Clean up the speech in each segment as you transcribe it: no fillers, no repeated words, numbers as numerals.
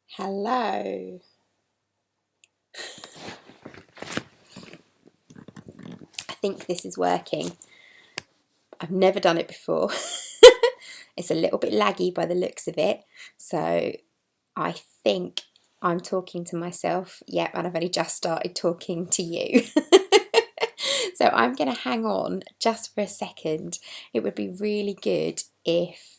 Hello. I think this is working. I've never done it before. It's a little bit laggy by the looks of it. So I think I'm talking to myself. Yep, and I've only just started talking to you. So I'm going to hang on just for a second. It would be really good if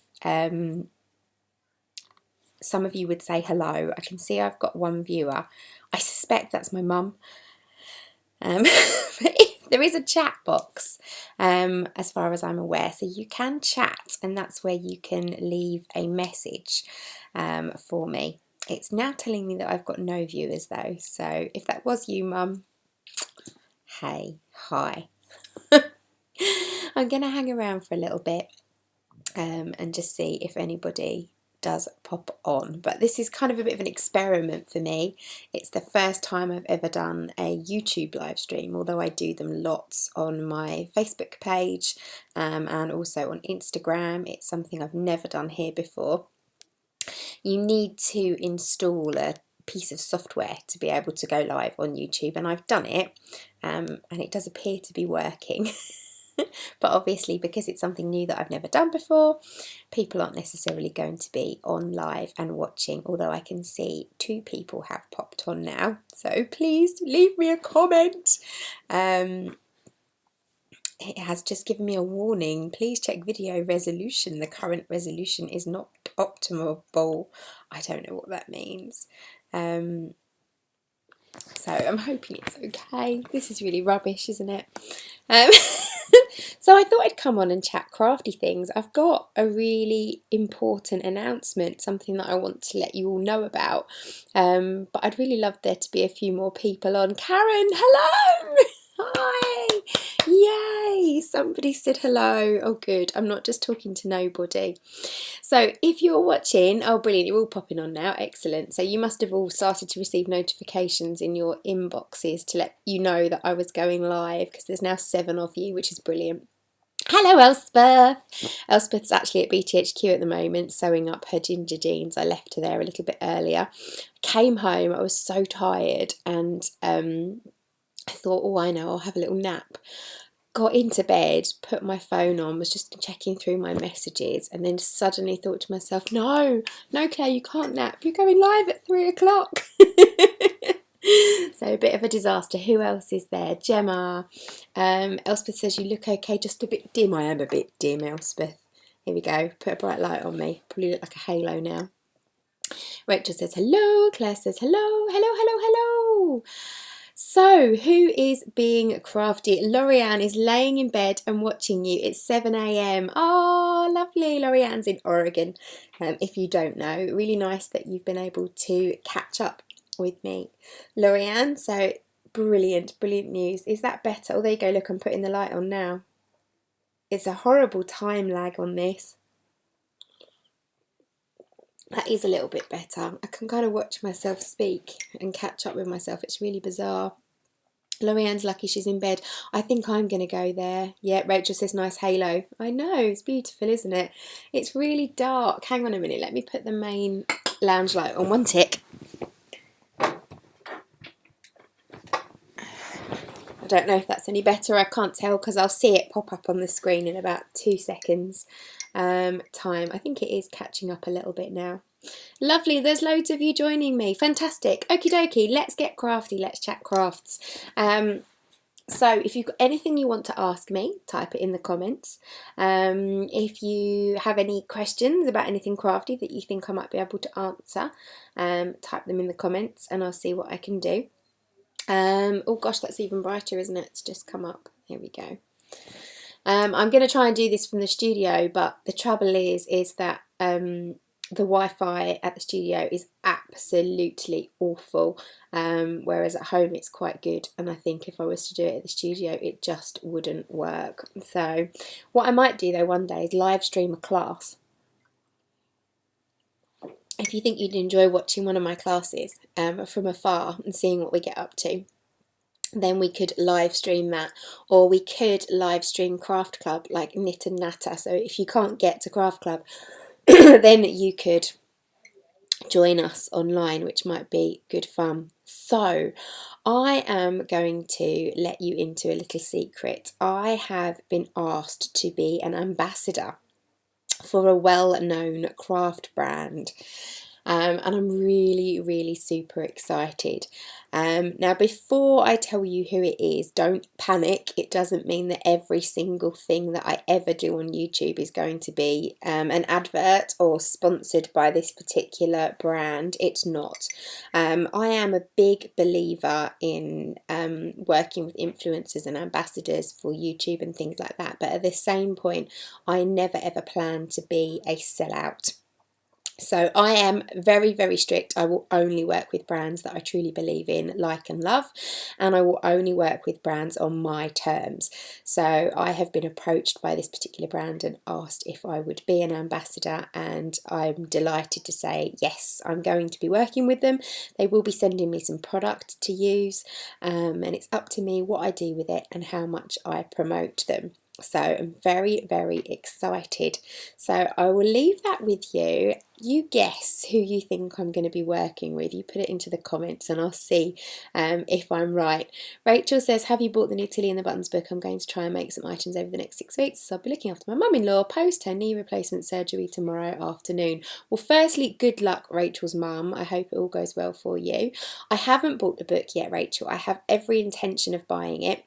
some of you would say hello. I can see I've got one viewer. I suspect that's my mum. There is a chat box as far as I'm aware, so you can chat, and that's where you can leave a message for me. It's now telling me that I've got no viewers though, so if that was you, Mum, hey, hi. I'm going to hang around for a little bit and just see if anybody does pop on, but this is kind of a bit of an experiment for me. It's the first time I've ever done a YouTube live stream, although I do them lots on my Facebook page and also on Instagram. It's something I've never done here before. You need to install a piece of software to be able to go live on YouTube, and I've done it and it does appear to be working. But obviously, because it's something new that I've never done before, people aren't necessarily going to be on live and watching, although I can see 2 people have popped on now, so please leave me a comment. It has just given me a warning. Please check video resolution. The current resolution is not optimal. I don't know what that means. So I'm hoping it's okay. This is really rubbish, isn't it? So I thought I'd come on and chat crafty things. I've got a really important announcement, something that I want to let you all know about. But I'd really love there to be a few more people on. Karen, hello! Hi! Yay! Somebody said hello. Oh good, I'm not just talking to nobody. So if you're watching, oh brilliant, you're all popping on now, excellent. So you must have all started to receive notifications in your inboxes to let you know that I was going live, because there's now 7 of you, which is brilliant. Hello Elspeth! Elspeth's actually at BTHQ at the moment, sewing up her ginger jeans. I left her there a little bit earlier. Came home, I was so tired, and I thought, oh I know, I'll have a little nap. Got into bed, put my phone on, was just checking through my messages, and then suddenly thought to myself, no, Claire, you can't nap, you're going live at 3 o'clock. So a bit of a disaster. Who else is there? Gemma. Elspeth says you look okay, just a bit dim. I am a bit dim, Elspeth. Here we go, put a bright light on me, probably look like a halo now. Rachel says hello, Claire says hello, hello. So, who is being crafty? Lorianne is laying in bed and watching you. It's 7 a.m. Oh, lovely. Lorianne's in Oregon, if you don't know. Really nice that you've been able to catch up with me, Lorianne. So, brilliant news. Is that better? Oh, there you go. Look, I'm putting the light on now. It's a horrible time lag on this. That is a little bit better. I can kind of watch myself speak and catch up with myself. It's really bizarre. Lorianne's lucky she's in bed. I think I'm going to go there. Yeah, Rachel says nice halo. I know, it's beautiful, isn't it? It's really dark. Hang on a minute, let me put the main lounge light on. One tick. I don't know if that's any better. I can't tell because I'll see it pop up on the screen in about 2 seconds time. I think it is catching up a little bit now. Lovely, there's loads of you joining me. Fantastic. Okie dokie, let's get crafty, let's chat crafts. So if you've got anything you want to ask me, type it in the comments. If you have any questions about anything crafty that you think I might be able to answer, type them in the comments and I'll see what I can do. Oh gosh, that's even brighter, isn't it? It's just come up. Here we go. I'm going to try and do this from the studio, but the trouble is that the Wi-Fi at the studio is absolutely awful, whereas at home it's quite good, and I think if I was to do it at the studio it just wouldn't work. So what I might do though one day is live stream a class. If you think you'd enjoy watching one of my classes from afar and seeing what we get up to, then we could live stream that, or we could live stream Craft Club like Knit and Natter. So if you can't get to Craft Club then you could join us online, which might be good fun. So I am going to let you into a little secret. I have been asked to be an ambassador for a well-known craft brand. And I'm really, really super excited. Now, before I tell you who it is, don't panic. It doesn't mean that every single thing that I ever do on YouTube is going to be an advert or sponsored by this particular brand. It's not. I am a big believer in working with influencers and ambassadors for YouTube and things like that. But at the same point, I never ever plan to be a sellout. So I am very, very strict. I will only work with brands that I truly believe in, like and love, and I will only work with brands on my terms. So I have been approached by this particular brand and asked if I would be an ambassador, and I'm delighted to say yes, I'm going to be working with them. They will be sending me some product to use, and it's up to me what I do with it and how much I promote them. So I'm very, very excited. So I will leave that with you. You guess who you think I'm going to be working with. You put it into the comments and I'll see if I'm right. Rachel says, have you bought the new Tilly and the Buttons book? I'm going to try and make some items over the next 6 weeks. So I'll be looking after my mum-in-law post her knee replacement surgery tomorrow afternoon. Well, firstly, good luck, Rachel's mum. I hope it all goes well for you. I haven't bought the book yet, Rachel. I have every intention of buying it.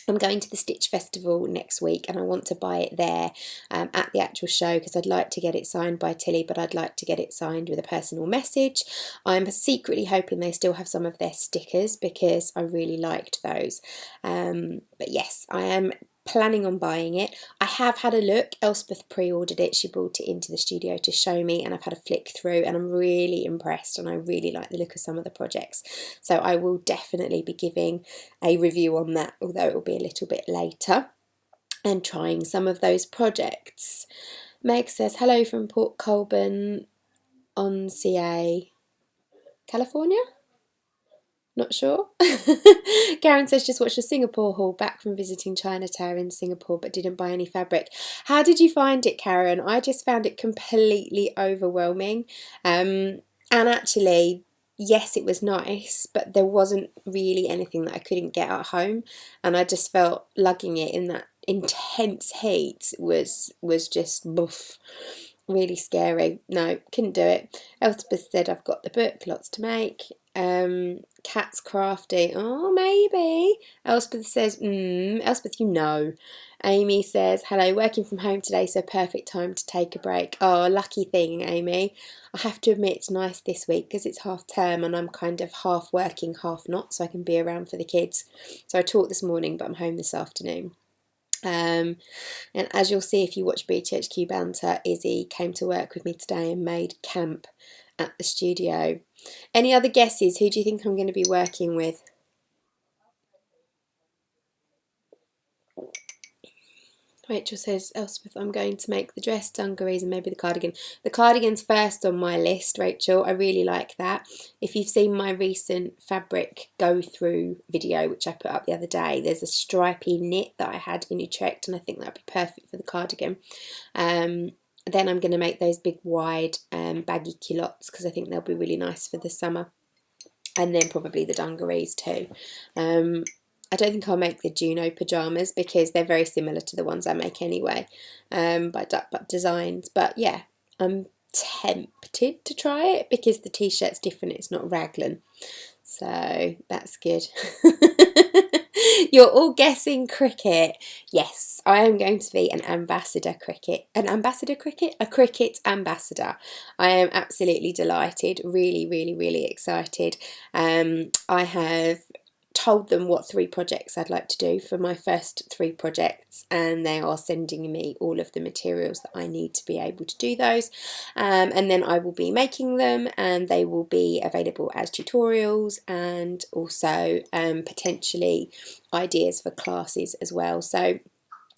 I'm going to the Stitch Festival next week and I want to buy it there at the actual show because I'd like to get it signed by Tilly, but I'd like to get it signed with a personal message. I'm secretly hoping they still have some of their stickers because I really liked those. But yes, I am planning on buying it. I have had a look. Elspeth pre-ordered it. She brought it into the studio to show me and I've had a flick through and I'm really impressed and I really like the look of some of the projects. So I will definitely be giving a review on that, although it will be a little bit later, and trying some of those projects. Meg says, hello from Port Colborne on CA, California? Not sure. Karen says, just watched a Singapore haul back from visiting Chinatown in Singapore but didn't buy any fabric. How did you find it, Karen? I just found it completely overwhelming. And actually, yes, it was nice, but there wasn't really anything that I couldn't get at home. And I just felt lugging it in that intense heat was just boof. Really scary. No, couldn't do it. Elspeth said, I've got the book, lots to make. Cat's crafty. Oh, maybe. Elspeth says, Elspeth, you know. Amy says, hello, working from home today, so perfect time to take a break. Oh, lucky thing, Amy. I have to admit it's nice this week because it's half term and I'm kind of half working, half not, so I can be around for the kids. So I taught this morning, but I'm home this afternoon. And as you'll see if you watch BTHQ Banter, Izzy came to work with me today and made camp at the studio. Any other guesses? Who do you think I'm going to be working with? Rachel says, Elspeth, I'm going to make the dress, dungarees and maybe the cardigan. The cardigan's first on my list, Rachel. I really like that. If you've seen my recent fabric go-through video, which I put up the other day, there's a stripy knit that I had in Utrecht and I think that would be perfect for the cardigan. Then I'm going to make those big wide baggy culottes because I think they'll be really nice for the summer. And then probably the dungarees too. I don't think I'll make the Juno pyjamas because they're very similar to the ones I make anyway by Duck Butt Designs. But yeah, I'm tempted to try it because the t-shirt's different. It's not raglan. So that's good. You're all guessing cricket. Yes, I am going to be an ambassador cricket. An ambassador cricket? A cricket ambassador. I am absolutely delighted. Really, really, really excited. I have told them what 3 projects I'd like to do for my first 3 projects and they are sending me all of the materials that I need to be able to do those, and then I will be making them and they will be available as tutorials and also potentially ideas for classes as well. So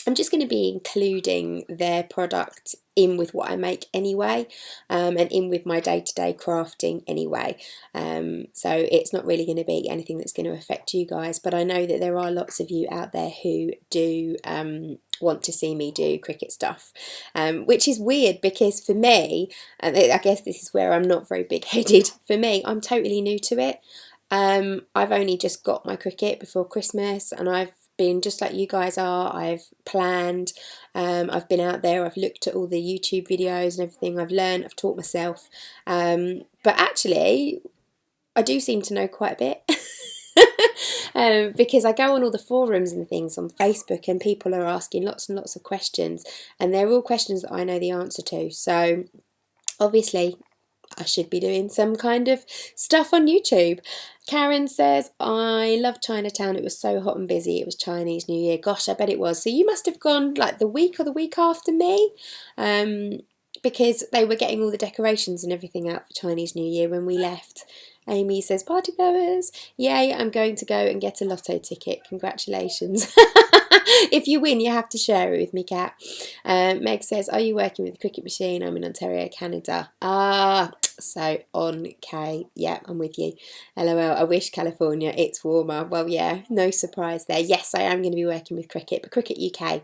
I'm just going to be including their product in with what I make anyway, and in with my day-to-day crafting anyway. So it's not really going to be anything that's going to affect you guys, but I know that there are lots of you out there who do want to see me do Cricut stuff, which is weird because for me, and I guess this is where I'm not very big-headed, for me, I'm totally new to it. I've only just got my Cricut before Christmas, and I've been just like you guys are. I've planned, I've been out there, I've looked at all the YouTube videos and everything, I've learned, I've taught myself, but actually I do seem to know quite a bit. Because I go on all the forums and things on Facebook, and people are asking lots and lots of questions, and they're all questions that I know the answer to, so obviously I should be doing some kind of stuff on YouTube. Karen says, I love Chinatown. It was so hot and busy. It was Chinese New Year. Gosh, I bet it was. So you must have gone like the week or the week after me, because they were getting all the decorations and everything out for Chinese New Year when we left. Amy says, party goers. Yay, I'm going to go and get a lotto ticket. Congratulations. If you win, you have to share it with me, Kat. Meg says, are you working with the Cricut machine? I'm in Ontario, Canada. Ah, so on K. Yeah, I'm with you. LOL, I wish California, it's warmer. Well, yeah, no surprise there. Yes, I am going to be working with Cricut, but Cricut UK.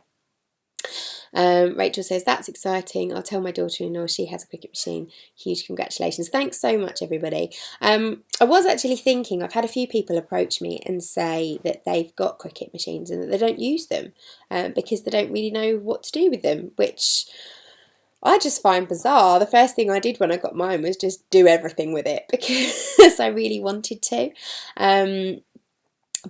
Rachel says, that's exciting. I'll tell my daughter-in-law she has a Cricut machine. Huge congratulations. Thanks so much, everybody. I was actually thinking, I've had a few people approach me and say that they've got Cricut machines and that they don't use them because they don't really know what to do with them, which I just find bizarre. The first thing I did when I got mine was just do everything with it because I really wanted to.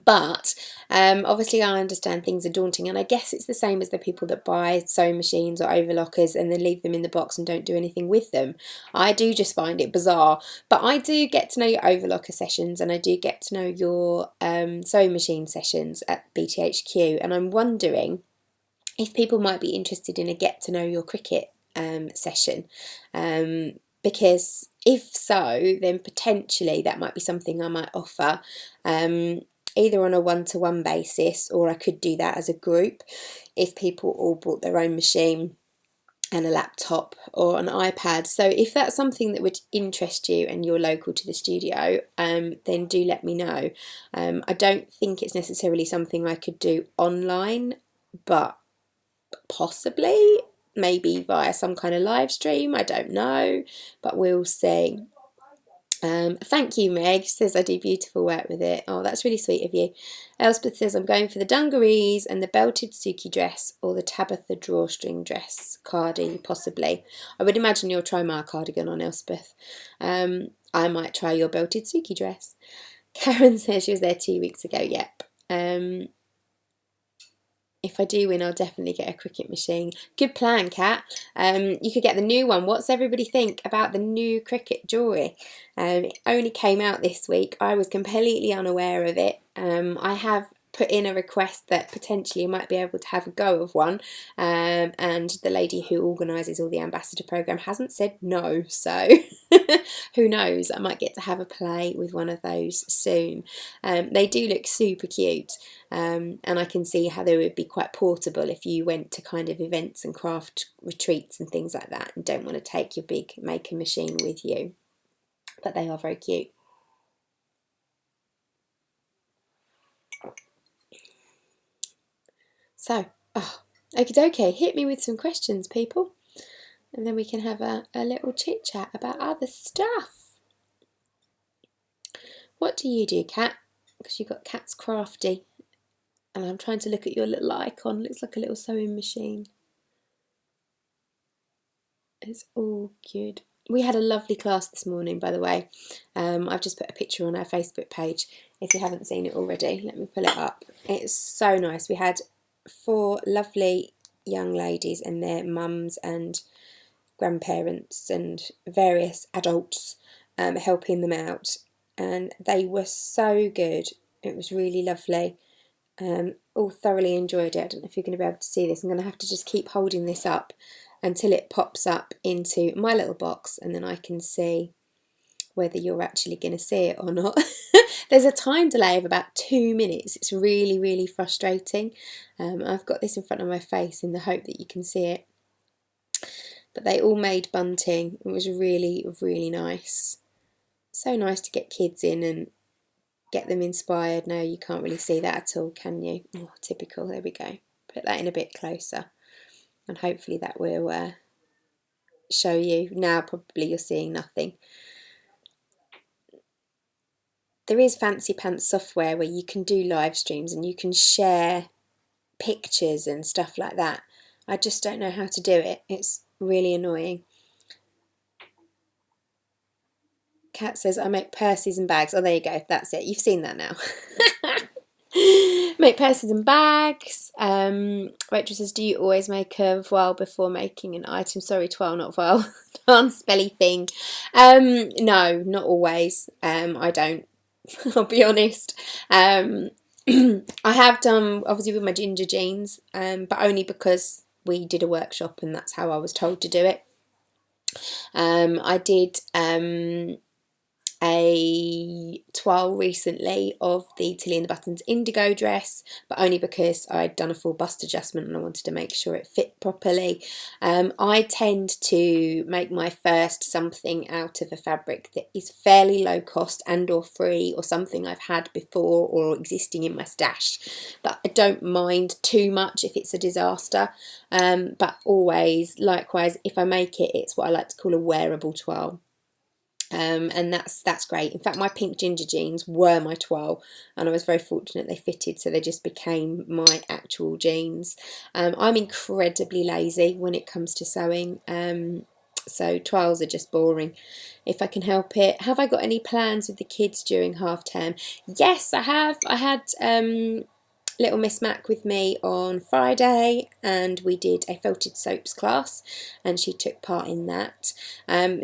But obviously I understand things are daunting, and I guess it's the same as the people that buy sewing machines or overlockers and then leave them in the box and don't do anything with them. I do just find it bizarre, but I do get to know your overlocker sessions, and I do get to know your sewing machine sessions at BTHQ, and I'm wondering if people might be interested in a get to know your Cricut session, because if so, then potentially that might be something I might offer, either on a one-to-one basis, or I could do that as a group if people all brought their own machine and a laptop or an iPad. So if that's something that would interest you and you're local to the studio, then do let me know. I don't think it's necessarily something I could do online, but possibly, maybe via some kind of live stream, I don't know, but we'll see. Thank you, Meg. She says I do beautiful work with it. Oh, that's really sweet of you. Elspeth says I'm going for the dungarees and the belted Suki dress, or the Tabitha drawstring dress, cardi, possibly. I would imagine you'll try my cardigan on, Elspeth. I might try your belted Suki dress. Karen says she was there 2 weeks ago. Yep. If I do win, I'll definitely get a Cricut machine. Good plan, Kat. You could get the new one. What's everybody think about the new Cricut jewellery? It only came out this week. I was completely unaware of it. I have put in a request that potentially I might be able to have a go of one, and the lady who organises all the ambassador program hasn't said no, so who knows, I might get to have a play with one of those soon. They do look super cute, and I can see how they would be quite portable if you went to kind of events and craft retreats and things like that and don't want to take your big maker machine with you, but they are very cute. So, okay, hit me with some questions, people, and then we can have a little chit chat about other stuff. What do you do, Kat? Because you've got Kat's Crafty, and I'm trying to look at your little icon. Looks like a little sewing machine. It's all good. We had a lovely class this morning, by the way. I've just put a picture on our Facebook page. If you haven't seen it already, let me pull it up. It's so nice. We had 4 lovely young ladies and their mums and grandparents and various adults helping them out, and they were so good. It was really lovely. All thoroughly enjoyed it. I don't know if you're going to be able to see this. I'm going to have to just keep holding this up until it pops up into my little box, and then I can see whether you're actually going to see it or not. There's a time delay of about 2 minutes. It's really, really frustrating. I've got this in front of my face in the hope that you can see it. But they all made bunting. It was really, really nice. So nice to get kids in and get them inspired. No, you can't really see that at all, can you? Oh, typical. There we go. Put that in a bit closer, and hopefully that will show you. Now probably you're seeing nothing. There is Fancy Pants software where you can do live streams and you can share pictures and stuff like that. I just don't know how to do it. It's really annoying. Kat says, I make purses and bags. Oh, there you go. That's it. You've seen that now. Make purses and bags. Rachel says, do you always make a voile before making an item? Sorry, toile, not voile. Dance belly thing. No, not always. I don't. I'll be honest. I have done, obviously, with my ginger jeans, but only because we did a workshop and that's how I was told to do it. I did a toile recently of the Tilly and the Buttons indigo dress, but only because I'd done a full bust adjustment and I wanted to make sure it fit properly. I tend to make my first something out of a fabric that is fairly low cost and or free, or something I've had before or existing in my stash, but I don't mind too much if it's a disaster. But always, likewise, if I make it, it's what I like to call a wearable toile. And that's great. In fact, my pink ginger jeans were my toile, and I was very fortunate they fitted, so they just became my actual jeans. I'm incredibly lazy when it comes to sewing, so toiles are just boring if I can help it. Have I got any plans with the kids during half term? Yes, I have. I had little Miss Mac with me on Friday, and we did a felted soaps class, and she took part in that.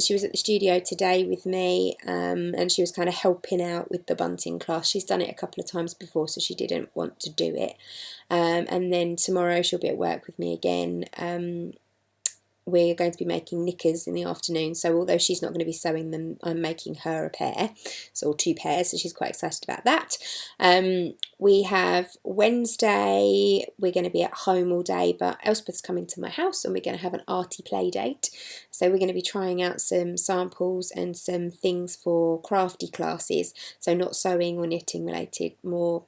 She was at the studio today with me, and she was kind of helping out with the bunting class. She's done it a couple of times before, so she didn't want to do it. And then tomorrow she'll be at work with me again. We're going to be making knickers in the afternoon, so although she's not going to be sewing them, I'm making her a pair, so 2 pairs, so she's quite excited about that. We have Wednesday, we're going to be at home all day, but Elspeth's coming to my house and we're going to have an arty play date, so we're going to be trying out some samples and some things for crafty classes, so not sewing or knitting related, more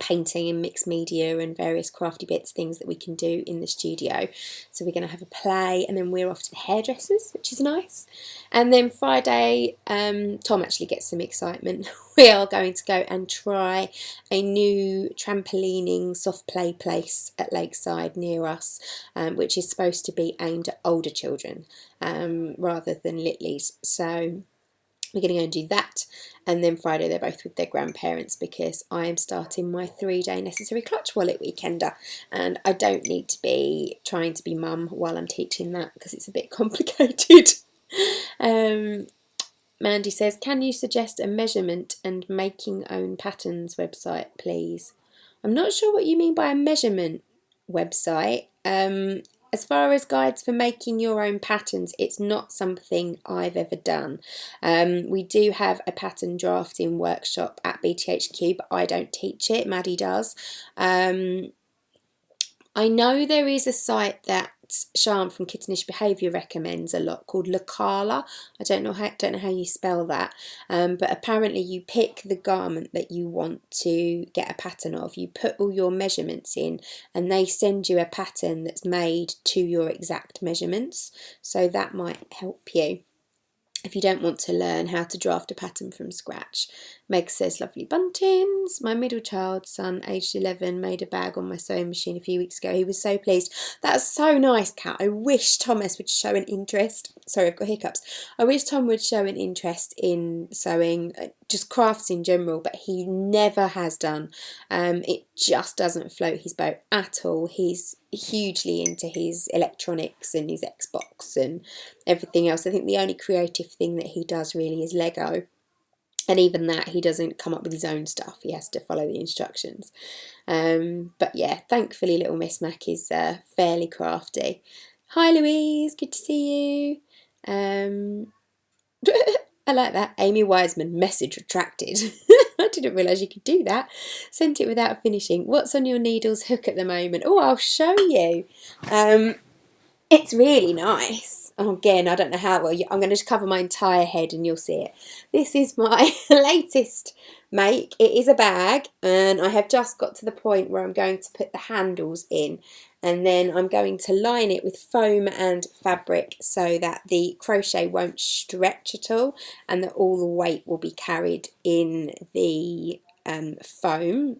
painting and mixed media and various crafty bits, things that we can do in the studio. So we're going to have a play, and then we're off to the hairdressers, which is nice. And then Friday, Tom actually gets some excitement. We are going to go and try a new trampolining soft play place at Lakeside near us, which is supposed to be aimed at older children rather than littlies. So we're going to go and do that, and then Friday they're both with their grandparents because I am starting my 3-day necessary clutch wallet weekender, and I don't need to be trying to be mum while I'm teaching that because it's a bit complicated. Mandy says, can you suggest a measurement and making own patterns website, please? I'm not sure what you mean by a measurement website. As far as guides for making your own patterns, it's not something I've ever done. We do have a pattern drafting workshop at BTHQ, but I don't teach it, Maddie does. I know there is a site that Sian from Kittenish Behaviour recommends a lot called Lacala. I don't know how you spell that, but apparently you pick the garment that you want to get a pattern of, you put all your measurements in, and they send you a pattern that's made to your exact measurements, so that might help you if you don't want to learn how to draft a pattern from scratch. Meg says, lovely buntings. My middle child's son, aged 11, made a bag on my sewing machine a few weeks ago. He was so pleased. That's so nice, Kat. I wish Thomas would show an interest. Sorry, I've got hiccups. I wish Tom would show an interest in sewing, just crafts in general, but he never has done. It just doesn't float his boat at all. He's hugely into his electronics and his Xbox and everything else. I think the only creative thing that he does really is Lego, and even that he doesn't come up with his own stuff, he has to follow the instructions. But yeah, thankfully little Miss Mac is fairly crafty. Hi Louise, good to see you. I like that. Amy Wiseman, message retracted. I didn't realise you could do that. Sent it without finishing. What's on your needles hook at the moment? Oh, I'll show you. It's really nice. again, I don't know how well. I'm going to just cover my entire head and you'll see it. This is my latest make. It is a bag, and I have just got to the point where I'm going to put the handles in, and then I'm going to line it with foam and fabric so that the crochet won't stretch at all, and that all the weight will be carried in the foam.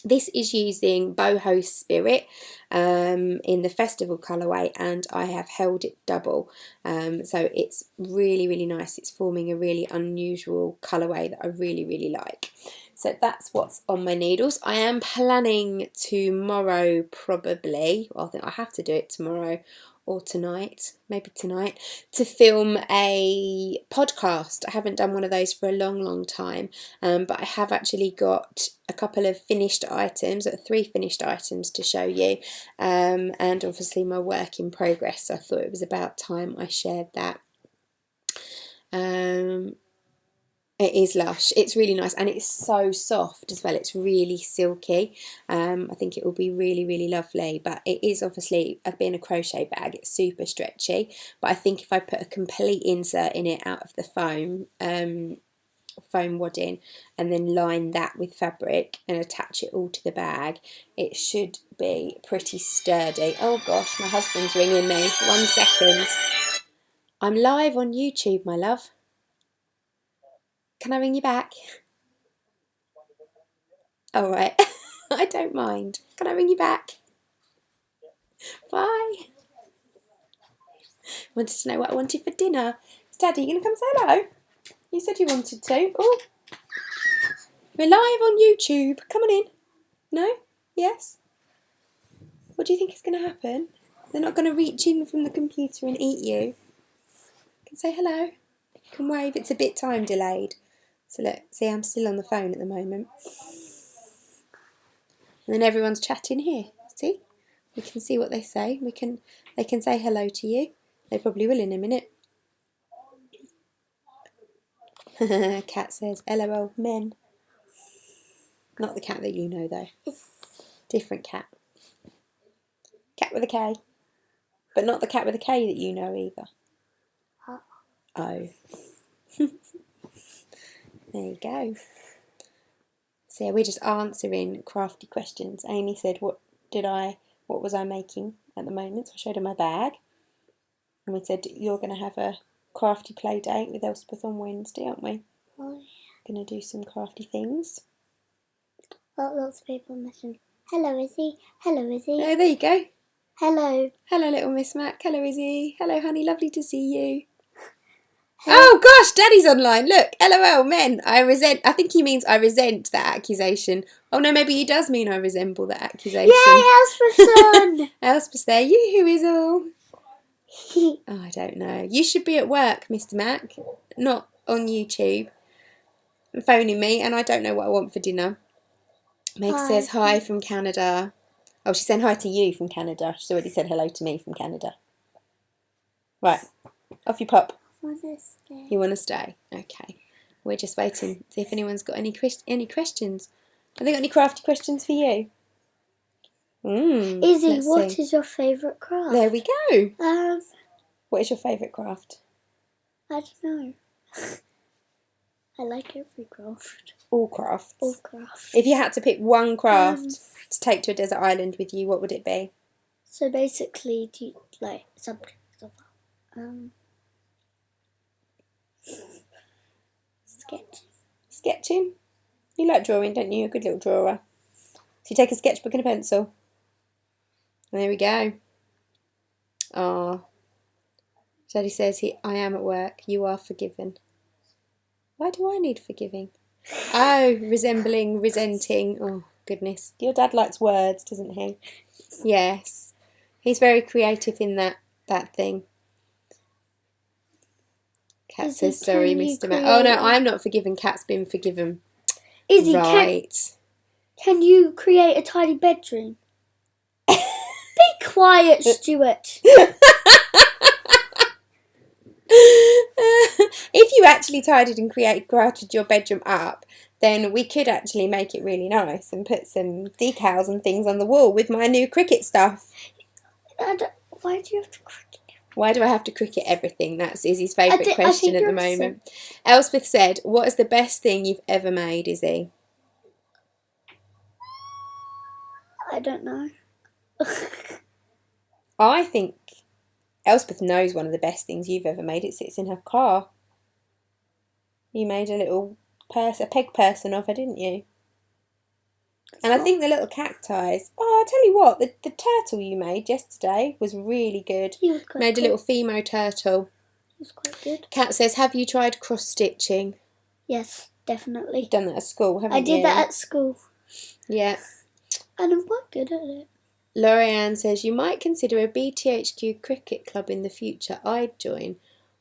This is using Boho Spirit in the festival colourway, and I have held it double, so it's really, really nice. It's forming a really unusual colourway that I really, really like. So that's what's on my needles. I am planning tomorrow, probably, well, I think I have to do it tomorrow or tonight, maybe tonight, to film a podcast. I haven't done one of those for a long, long time, but I have actually got a couple of finished items, or 3 finished items to show you, and obviously my work in progress. So I thought it was about time I shared that. It is lush, it's really nice, and it's so soft as well. It's really silky. I think it will be really, really lovely, but it is obviously, being a crochet bag, it's super stretchy, but I think if I put a complete insert in it out of the foam wadding, and then line that with fabric and attach it all to the bag, it should be pretty sturdy. Oh gosh, my husband's ringing me. 1 second. I'm live on YouTube, my love. Can I ring you back? All right. I don't mind. Can I ring you back? Bye. Wanted to know what I wanted for dinner. Is Daddy going to come say hello? You said you wanted to. Oh, we're live on YouTube. Come on in. No? Yes? What do you think is going to happen? They're not going to reach in from the computer and eat you. You can say hello. You can wave. It's a bit time delayed. So look, see, I'm still on the phone at the moment. And then everyone's chatting here. See? We can see what they say. They can say hello to you. They probably will in a minute. Cat says, LOL, men. Not the cat that you know, though. Different cat. Cat with a K. But not the cat with a K that you know either. Oh. There you go. So yeah, we're just answering crafty questions. Amy said, what was I making at the moment? So I showed her my bag. And we said, you're going to have a crafty play date with Elspeth on Wednesday, aren't we? Oh, yeah. Going to do some crafty things. Well, lots of people mentioned, hello, Izzy. Hello, Izzy. Oh, there you go. Hello. Hello, little Miss Mac. Hello, Izzy. Hello, honey. Lovely to see you. Oh gosh, Daddy's online. Look, LOL, men. I think he means I resent that accusation. Oh no, maybe he does mean I resemble that accusation. Yay, Elspeth's on. Elspeth's there. You who is all? Oh, I don't know. You should be at work, Mr. Mac, not on YouTube. And phoning me, and I don't know what I want for dinner. Meg says hi from Canada. Oh, she's saying hi to you from Canada. She's already said hello to me from Canada. Right, off you pop. You want to stay? Okay. We're just waiting to see if anyone's got any questions. Have they got any crafty questions for you? Izzy, what is your favourite craft? There we go. What is your favourite craft? I don't know. I like every craft. All crafts? All crafts. If you had to pick one craft to take to a desert island with you, what would it be? So basically, do you like something? Sketching? You like drawing, don't you? You're a good little drawer. So you take a sketchbook and a pencil. There we go. Ah. Daddy says, I am at work. You are forgiven. Why do I need forgiving? Oh, resenting. Oh, goodness. Your dad likes words, doesn't he? Yes. He's very creative in that thing. Cat says, sorry, Mr. Mac. Oh, no, I'm not forgiven. Cat's been forgiven. Izzy, right. Can you create a tiny bedroom? Be quiet, Stuart. If you actually tidied and crafted your bedroom up, then we could actually make it really nice and put some decals and things on the wall with my new Cricut stuff. Why do you have to Cricut Why do I have to cricket everything? That's Izzy's favourite I question think at the you're moment. Elspeth said, what is the best thing you've ever made, Izzy? I don't know. I think Elspeth knows one of the best things you've ever made. It sits in her car. You made a little a peg person of her, didn't you? And I think the little cacti. Oh, I'll tell you what, the turtle you made yesterday was really good. He was quite Made a good. little Fimo turtle. He was quite good. Kat says, have you tried cross-stitching? Yes, definitely. You've done that at school, haven't you? I did that at school. Yeah. And I'm quite good at it. Lorianne says, you might consider a BTHQ cricket club in the future. I'd join.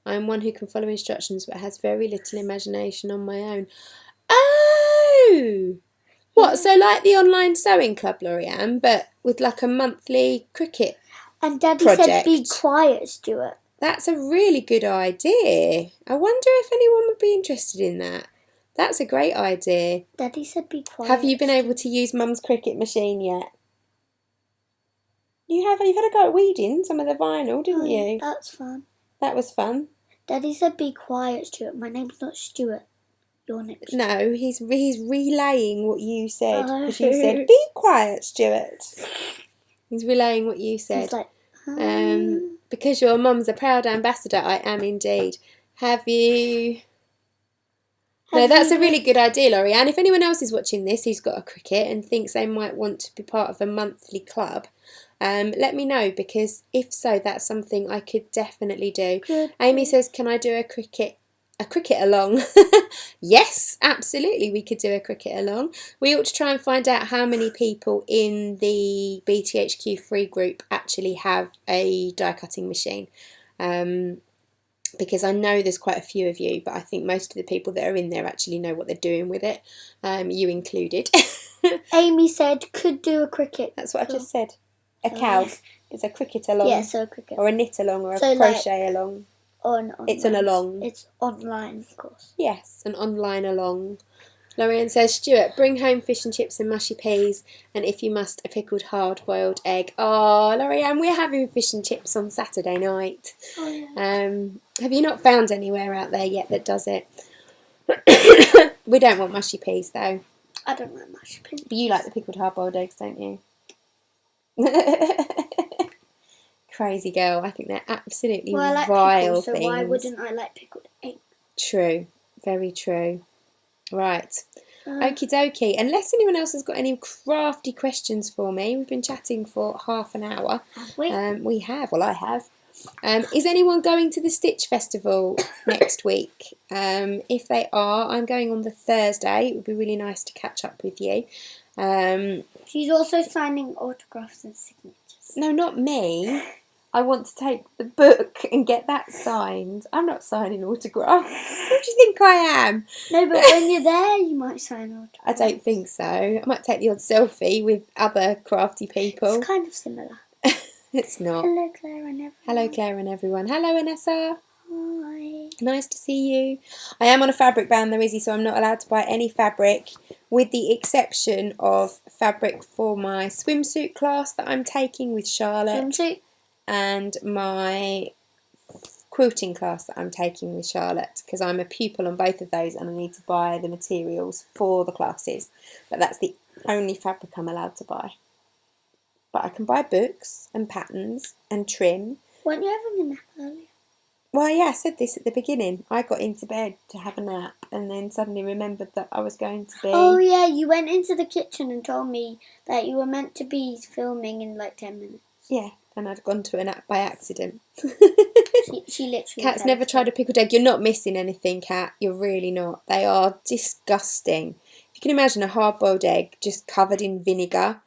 I'm one who can follow instructions but has very little imagination on my own. Oh! What, so like the online sewing club, Lorianne, but with like a monthly cricket And Daddy project? said, be quiet, Stuart. That's a really good idea. I wonder if anyone would be interested in that. That's a great idea. Daddy said, be quiet. Have you been able to use Mum's cricket machine yet? You've had a go at weeding some of the vinyl, didn't you? That's fun. That was fun. Daddy said, be quiet, Stuart. My name's not Stuart. Your name's No, he's relaying what you said. Because you said, be quiet, Stuart. He's relaying what you said. He's like, because your mum's a proud ambassador, I am indeed. Have you... No, that's a really good idea, Laurie. And if anyone else is watching this who's got a cricket and thinks they might want to be part of a monthly club, let me know, because if so, that's something I could definitely do. Good. Amy says, can I do a cricket along? Yes, absolutely, we could do a cricket along. We ought to try and find out how many people in the BTHQ free group actually have a die cutting machine. Because I know there's quite a few of you, but I think most of the people that are in there actually know what they're doing with it, you included. Amy said, could do a cricket. That's what I just said. A cow is a cricket along. Yeah, so a cricket. Or a knit along, or a So, crochet along. It's an along. It's online, of course. Yes, an online along. Lorraine says, Stuart, bring home fish and chips and mushy peas, and if you must, a pickled hard-boiled egg. Oh, Lorraine, we're having fish and chips on Saturday night. Oh, yeah. Have you not found anywhere out there yet that does it? We don't want mushy peas, though. I don't like mushy peas. But you like the pickled hard-boiled eggs, don't you? Crazy girl. I think they're absolutely I like vile pickles, things. so why wouldn't I like pickled egg? True. Very true. Right. Okie dokie. Unless anyone else has got any crafty questions for me, we've been chatting for half an hour. Have we? We have. Well, I have. Is anyone going to the Stitch Festival next week? If they are, I'm going on the Thursday. It would be really nice to catch up with you. She's also signing autographs and signatures. No, not me. I want to take the book and get that signed. I'm not signing autographs. Who do you think I am? No, but when you're there, you might sign autographs. I don't think so. I might take the odd selfie with other crafty people. It's kind of similar. It's not. Hello, Claire and everyone. Hello, Claire and everyone. Hello, Anessa. Hi. Nice to see you. I am on a fabric ban though, Izzy, so I'm not allowed to buy any fabric, with the exception of fabric for my swimsuit class that I'm taking with Charlotte. Swimsuit? And my quilting class that I'm taking with Charlotte, because I'm a pupil on both of those and I need to buy the materials for the classes. But that's the only fabric I'm allowed to buy. But I can buy books and patterns and trim. Weren't you having a nap earlier? Well, yeah, I said this at the beginning. I got into bed to have a nap and then suddenly remembered that I was going to be... Oh, yeah, you went into the kitchen and told me that you were meant to be filming in like 10 minutes. Yeah, and I'd gone to a nap by accident. She literally... Kat's never tried a pickled egg. You're not missing anything, Kat. You're really not. They are disgusting. If you can imagine a hard-boiled egg just covered in vinegar,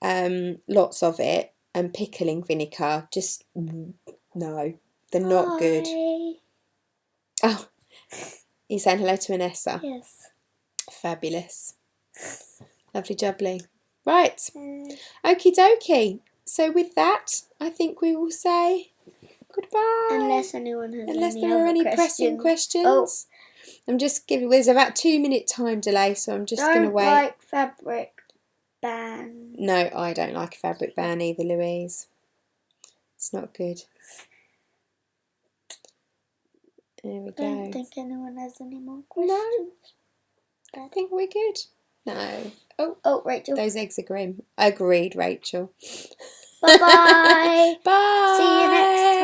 lots of it, and pickling vinegar, just... No, they're not good. Oh, you're saying hello to Anessa? Yes. Fabulous. Lovely jubbly. Right. Okie dokie. So with that, I think we will say goodbye. Unless anyone has Unless any there are other any questions. pressing questions. Oh. I'm just giving... There's about a 2-minute time delay, so I'm just going to wait. Don't like fabric ban. No, I don't like a fabric ban either, Louise. It's not good. There we I don't go. think anyone has any more questions. I think we're good. No. Oh, Rachel. Those eggs are grim. Agreed, Rachel. Bye-bye. Bye. See you next time.